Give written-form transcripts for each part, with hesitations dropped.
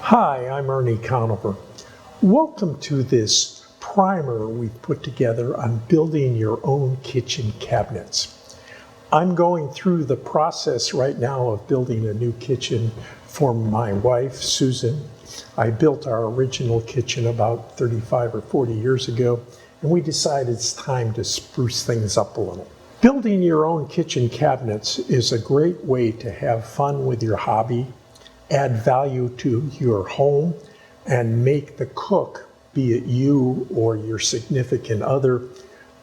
Hi, I'm Ernie Conover. Welcome to this primer we've put together on building your own kitchen cabinets. I'm going through the process right now of building a new kitchen for my wife, Susan. I built our original kitchen about 35 or 40 years ago, and we decided it's time to spruce things up a little. Building your own kitchen cabinets is a great way to have fun with your hobby, add value to your home, and make the cook, be it you or your significant other,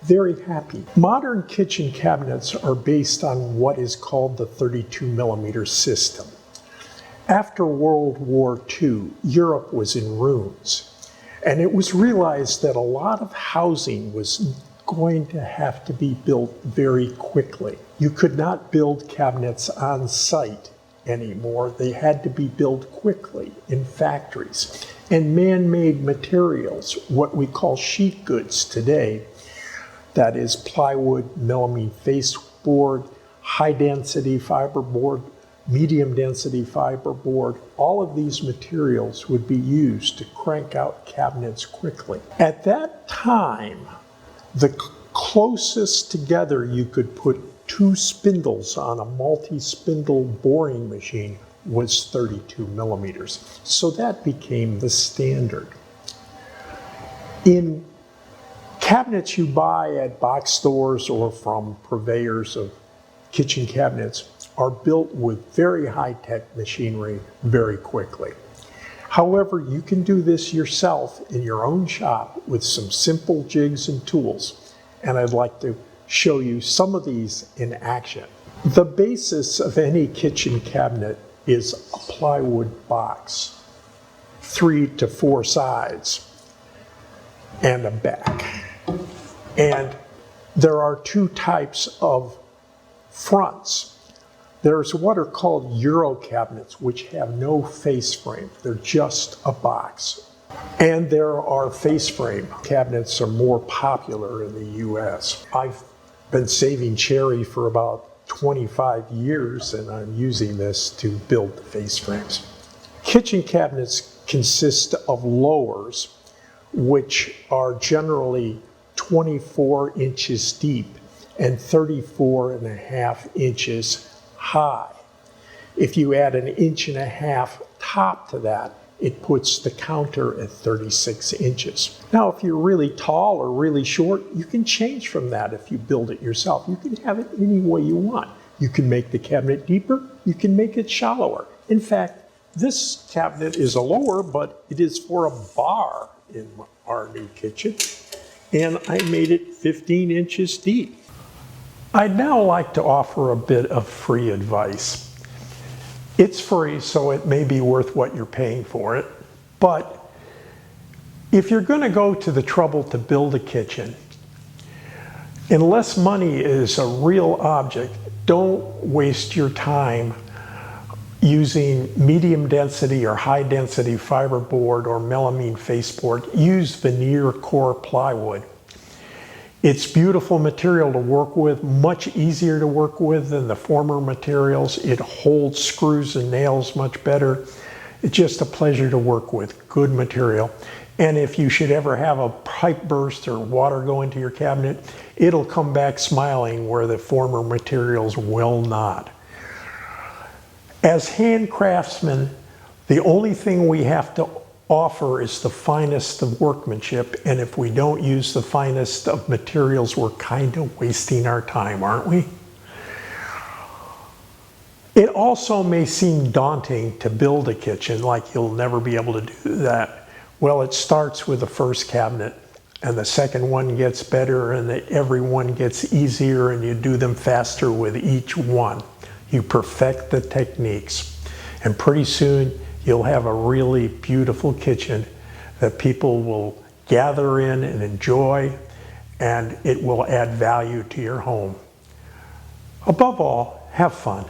very happy. Modern kitchen cabinets are based on what is called the 32mm system. After World War II, Europe was in ruins, and it was realized that a lot of housing was going to have to be built very quickly. You could not build cabinets on site anymore. They had to be built quickly in factories. And man-made materials, what we call sheet goods today, that is plywood, melamine faceboard, high-density fiberboard, medium-density fiberboard, all of these materials would be used to crank out cabinets quickly. At that time, the closest together you could put two spindles on a multi-spindle boring machine was 32mm. So that became the standard. In cabinets you buy at box stores or from purveyors of kitchen cabinets are built with very high-tech machinery very quickly. However, you can do this yourself in your own shop with some simple jigs and tools, and I'd like to show you some of these in action. The basis of any kitchen cabinet is a plywood box, 3 to 4 sides, and a back. And there are two types of fronts. There's what are called Euro cabinets, which have no face frame. They're just a box. And there are face frame cabinets are more popular in the US. I've been saving cherry for about 25 years, and I'm using this to build the face frames. Kitchen cabinets consist of lowers, which are generally 24 inches deep and 34.5 inches high. If you add 1.5 inches top to that, it puts the counter at 36 inches. Now, if you're really tall or really short, you can change from that if you build it yourself. You can have it any way you want. You can make the cabinet deeper, you can make it shallower. In fact, this cabinet is a lower, but it is for a bar in our new kitchen, and I made it 15 inches deep. I'd now like to offer a bit of free advice. It's free, so it may be worth what you're paying for it. But if you're going to go to the trouble to build a kitchen, unless money is a real object, don't waste your time using medium density or high density fiberboard or melamine faceboard. Use veneer core plywood. It's beautiful material to work with, much easier to work with than the former materials. It holds screws and nails much better. It's just a pleasure to work with, good material. And if you should ever have a pipe burst or water go into your cabinet, it'll come back smiling where the former materials will not. As hand craftsmen, the only thing we have to offer is the finest of workmanship, and if we don't use the finest of materials, we're kind of wasting our time, aren't we? It also may seem daunting to build a kitchen, like you'll never be able to do that. Well, it starts with the first cabinet, and the second one gets better, and every one gets easier, and you do them faster with each one. You perfect the techniques, and pretty soon you'll have a really beautiful kitchen that people will gather in and enjoy, and it will add value to your home. Above all, have fun.